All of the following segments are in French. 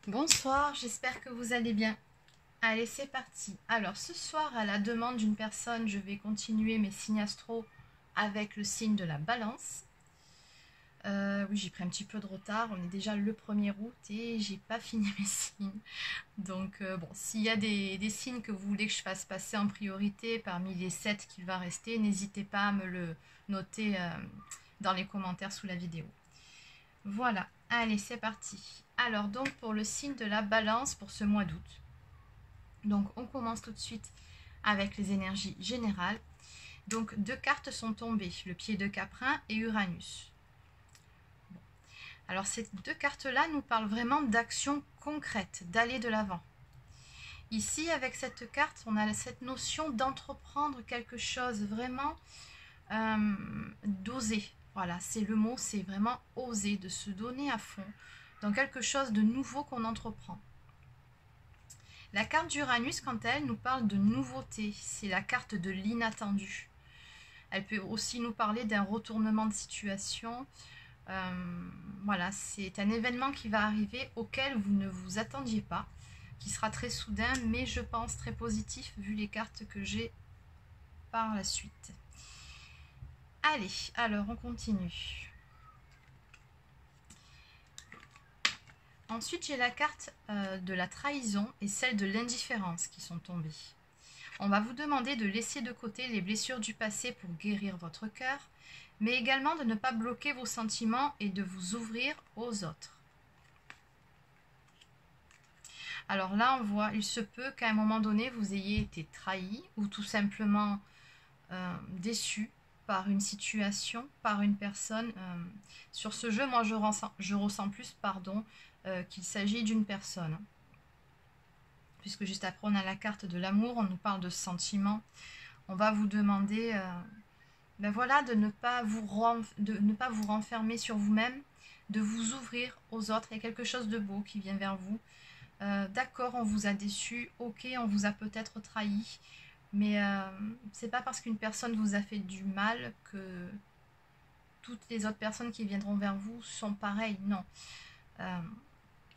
Bonsoir, j'espère que vous allez bien. Allez, c'est parti. Alors, ce soir, à la demande d'une personne, je vais continuer mes signes astro avec le signe de la balance. Oui, j'ai pris un petit peu de retard. On est déjà le 1er août et j'ai pas fini mes signes. Donc, bon, s'il y a des signes que vous voulez que je fasse passer en priorité parmi les 7 qu'il va rester, n'hésitez pas à me le noter dans les commentaires sous la vidéo. Voilà, allez, c'est parti. Alors, donc, pour le signe de la balance pour ce mois d'août. Donc, on commence tout de suite avec les énergies générales. Donc, 2 cartes sont tombées, le pied de Caprin et Uranus. Bon. Alors, ces 2 cartes-là nous parlent vraiment d'action concrète, d'aller de l'avant. Ici, avec cette carte, on a cette notion d'entreprendre quelque chose, vraiment d'oser. Voilà, c'est le mot, c'est vraiment oser, de se donner à fond dans quelque chose de nouveau qu'on entreprend. La carte d'Uranus, quant à elle, nous parle de nouveauté. C'est la carte de l'inattendu. Elle peut aussi nous parler d'un retournement de situation. Voilà, c'est un événement qui va arriver auquel vous ne vous attendiez pas, qui sera très soudain, mais je pense très positif vu les cartes que j'ai par la suite. Allez, alors on continue. Ensuite, j'ai la carte de la trahison et celle de l'indifférence qui sont tombées. On va vous demander de laisser de côté les blessures du passé pour guérir votre cœur, mais également de ne pas bloquer vos sentiments et de vous ouvrir aux autres. Alors là, on voit, il se peut qu'à un moment donné, vous ayez été trahi ou tout simplement déçu par une situation, par une personne. Sur ce jeu, moi, je ressens plus qu'il s'agit d'une personne. Puisque juste après, on a la carte de l'amour, on nous parle de sentiments. On va vous demander ben voilà, de ne pas vous renfermer sur vous-même, de vous ouvrir aux autres. Il y a quelque chose de beau qui vient vers vous. D'accord, on vous a déçu, ok, on vous a peut-être trahi, mais c'est pas parce qu'une personne vous a fait du mal que toutes les autres personnes qui viendront vers vous sont pareilles, non.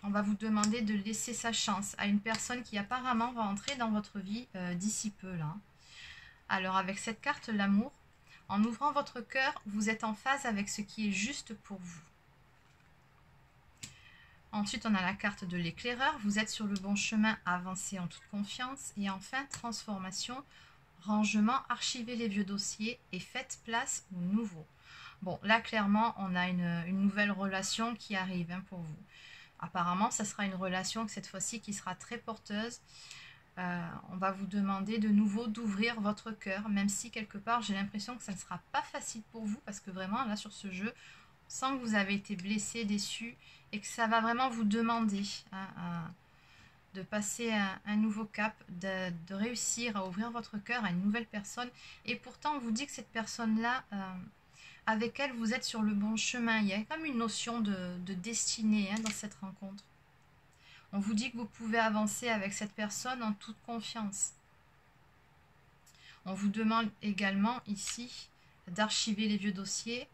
On va vous demander de laisser sa chance à une personne qui apparemment va entrer dans votre vie d'ici peu là. Alors avec cette carte, l'amour, en ouvrant votre cœur, vous êtes en phase avec ce qui est juste pour vous. Ensuite, on a la carte de l'éclaireur. Vous êtes sur le bon chemin, avancez en toute confiance. Et enfin, transformation, rangement, archivez les vieux dossiers et faites place aux nouveaux. Bon, là, clairement, on a une nouvelle relation qui arrive pour vous. Apparemment, ça sera une relation cette fois-ci qui sera très porteuse. On va vous demander de nouveau d'ouvrir votre cœur, même si quelque part, j'ai l'impression que ça ne sera pas facile pour vous, parce que vraiment, là, sur ce jeu, on sent que vous avez été blessé, déçu, et que ça va vraiment vous demander de passer un nouveau cap, de réussir à ouvrir votre cœur à une nouvelle personne. Et pourtant, on vous dit que cette personne-là, avec elle, vous êtes sur le bon chemin. Il y a comme une notion de destinée dans cette rencontre. On vous dit que vous pouvez avancer avec cette personne en toute confiance. On vous demande également ici d'archiver les vieux dossiers,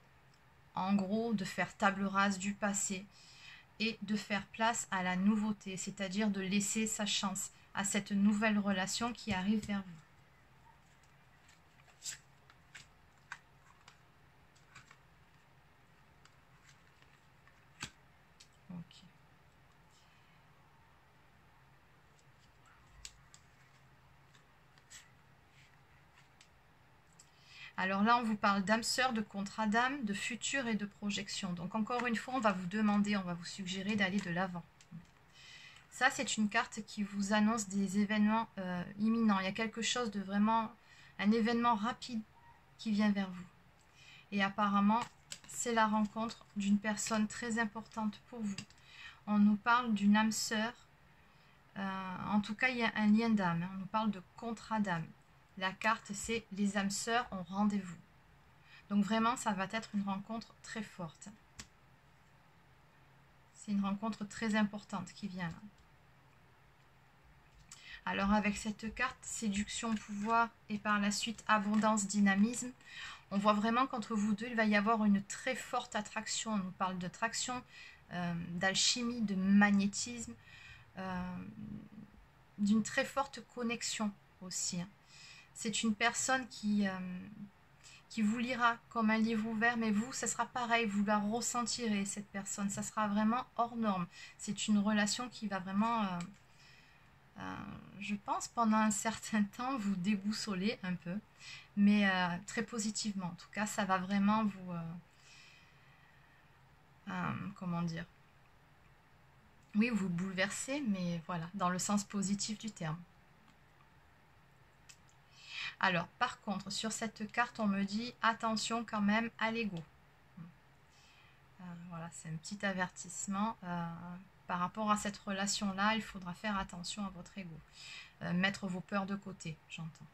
en gros de faire table rase du passé et de faire place à la nouveauté, c'est-à-dire de laisser sa chance à cette nouvelle relation qui arrive vers vous. Ok. Alors là, on vous parle d'âme sœur, de contrat d'âme, de futur et de projection. Donc encore une fois, on va vous demander, on va vous suggérer d'aller de l'avant. Ça, c'est une carte qui vous annonce des événements imminents. Il y a quelque chose de vraiment, un événement rapide qui vient vers vous. Et apparemment, c'est la rencontre d'une personne très importante pour vous. On nous parle d'une âme sœur. En tout cas, il y a un lien d'âme. On nous parle de contrat d'âme. La carte, c'est les âmes sœurs ont rendez-vous. Donc vraiment, ça va être une rencontre très forte. C'est une rencontre très importante qui vient là. Alors avec cette carte, séduction, pouvoir et par la suite abondance, dynamisme, on voit vraiment qu'entre vous deux, il va y avoir une très forte attraction. On nous parle d'attraction, d'alchimie, de magnétisme. d'une très forte connexion aussi, hein. C'est une personne qui vous lira comme un livre ouvert, mais vous, ça sera pareil, vous la ressentirez, cette personne, ça sera vraiment hors norme. C'est une relation qui va vraiment, je pense, pendant un certain temps, vous déboussoler un peu, mais très positivement. En tout cas, ça va vraiment vous, comment dire, oui, vous bouleverser, mais voilà, dans le sens positif du terme. Alors, par contre, sur cette carte, on me dit attention quand même à l'ego. Voilà, c'est un petit avertissement. Par rapport à cette relation-là, il faudra faire attention à votre ego. Mettre vos peurs de côté, j'entends.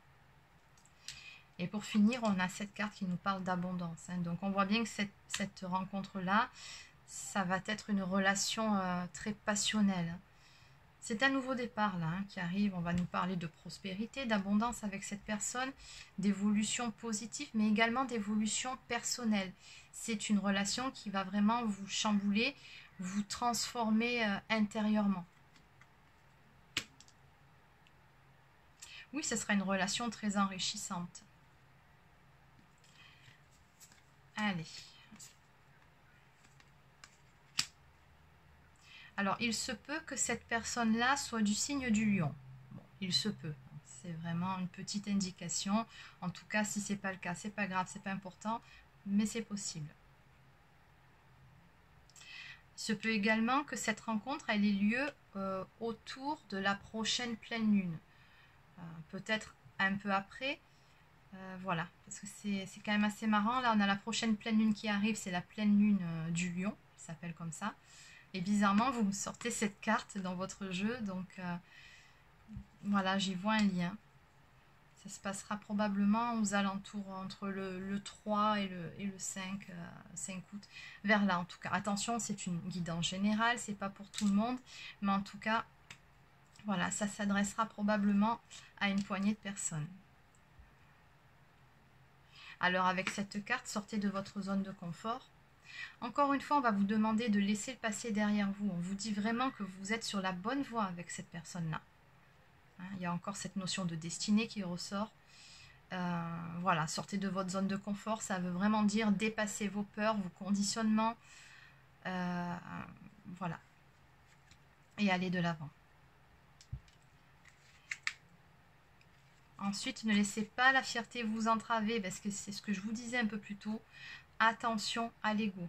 Et pour finir, on a cette carte qui nous parle d'abondance, hein. Donc, on voit bien que cette rencontre-là, ça va être une relation très passionnelle. C'est un nouveau départ là, hein, qui arrive. On va nous parler de prospérité, d'abondance avec cette personne, d'évolution positive, mais également d'évolution personnelle. C'est une relation qui va vraiment vous chambouler, vous transformer intérieurement. Oui, ce sera une relation très enrichissante. Allez. Alors, il se peut que cette personne-là soit du signe du lion. Bon, il se peut. C'est vraiment une petite indication. En tout cas, si ce n'est pas le cas, c'est pas grave, c'est pas important, mais c'est possible. Il se peut également que cette rencontre elle ait lieu autour de la prochaine pleine lune. Peut-être un peu après. Voilà, parce que c'est quand même assez marrant. Là, on a la prochaine pleine lune qui arrive, c'est la pleine lune du lion, qui s'appelle comme ça. Et bizarrement, vous me sortez cette carte dans votre jeu, donc voilà, j'y vois un lien. Ça se passera probablement aux alentours entre le 3 et le 5 août, vers là en tout cas. Attention, c'est une guidance générale, c'est pas pour tout le monde, mais en tout cas, voilà, ça s'adressera probablement à une poignée de personnes. Alors avec cette carte, sortez de votre zone de confort. Encore une fois, on va vous demander de laisser le passé derrière vous. On vous dit vraiment que vous êtes sur la bonne voie avec cette personne-là. Il y a encore cette notion de destinée qui ressort. Voilà, sortez de votre zone de confort. Ça veut vraiment dire dépasser vos peurs, vos conditionnements. Voilà. Et aller de l'avant. Ensuite, ne laissez pas la fierté vous entraver, parce que c'est ce que je vous disais un peu plus tôt. Attention à l'ego.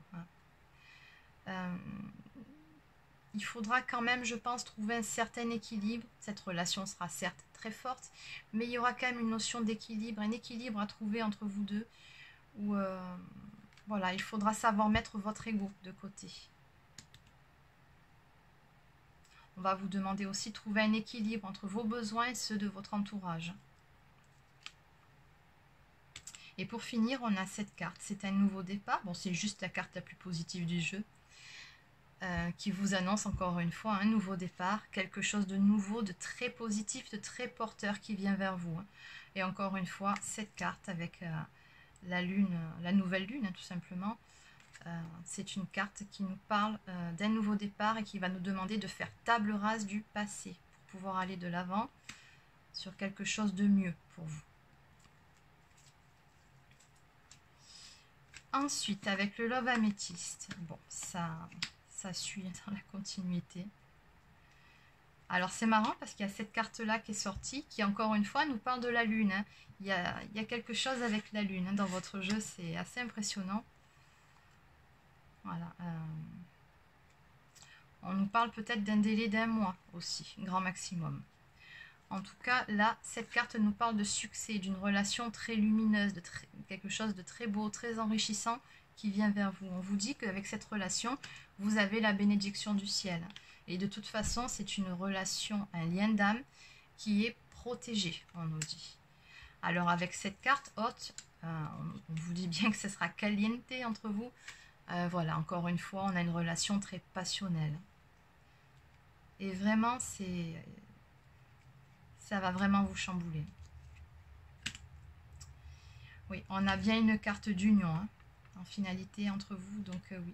Il faudra quand même, je pense, trouver un certain équilibre. Cette relation sera certes très forte, mais il y aura quand même une notion d'équilibre, un équilibre à trouver entre vous deux, où voilà, il faudra savoir mettre votre ego de côté. On va vous demander aussi de trouver un équilibre entre vos besoins et ceux de votre entourage. Et pour finir, on a cette carte. C'est un nouveau départ. Bon, c'est juste la carte la plus positive du jeu. Qui vous annonce encore une fois un nouveau départ, quelque chose de nouveau, de très positif, de très porteur qui vient vers vous. Et encore une fois, cette carte avec la lune, la nouvelle lune, tout simplement, c'est une carte qui nous parle d'un nouveau départ et qui va nous demander de faire table rase du passé pour pouvoir aller de l'avant sur quelque chose de mieux pour vous. Ensuite, avec le Love Améthyste, bon, ça suit dans la continuité. Alors c'est marrant parce qu'il y a cette carte-là qui est sortie, qui encore une fois nous parle de la lune. Hein. Il y a quelque chose avec la lune dans votre jeu, c'est assez impressionnant. Voilà. On nous parle peut-être d'un délai d'1 mois aussi, grand maximum. En tout cas, là, cette carte nous parle de succès, d'une relation très lumineuse, de quelque chose de très beau, très enrichissant qui vient vers vous. On vous dit qu'avec cette relation, vous avez la bénédiction du ciel. Et de toute façon, c'est une relation, un lien d'âme qui est protégé, on nous dit. Alors avec cette carte haute, on vous dit bien que ce sera caliente entre vous. Voilà, encore une fois, on a une relation très passionnelle. Et vraiment, ça va vraiment vous chambouler. Oui, on a bien une carte d'union, hein, en finalité entre vous, donc oui.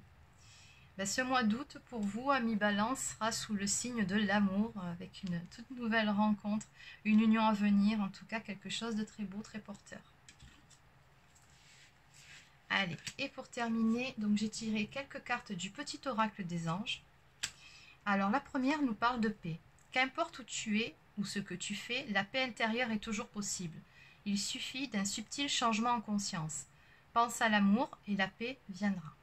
Ce mois d'août, pour vous, amis Balance, sera sous le signe de l'amour, avec une toute nouvelle rencontre, une union à venir, en tout cas quelque chose de très beau, très porteur. Allez, et pour terminer, donc j'ai tiré quelques cartes du petit oracle des anges. Alors la première nous parle de paix. Qu'importe où tu es ou ce que tu fais, la paix intérieure est toujours possible. Il suffit d'un subtil changement en conscience. Pense à l'amour et la paix viendra.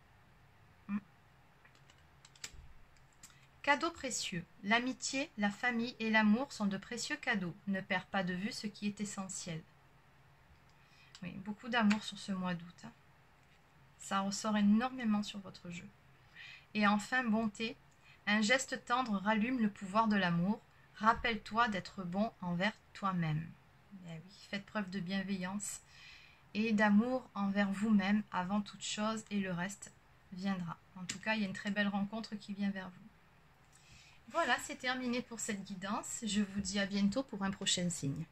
Cadeaux précieux. L'amitié, la famille et l'amour sont de précieux cadeaux. Ne perds pas de vue ce qui est essentiel. Oui, beaucoup d'amour sur ce mois d'août. Ça ressort énormément sur votre jeu. Et enfin, bonté. Un geste tendre rallume le pouvoir de l'amour. Rappelle-toi d'être bon envers toi-même. Eh oui, faites preuve de bienveillance et d'amour envers vous-même avant toute chose et le reste viendra. En tout cas, il y a une très belle rencontre qui vient vers vous. Voilà, c'est terminé pour cette guidance. Je vous dis à bientôt pour un prochain signe.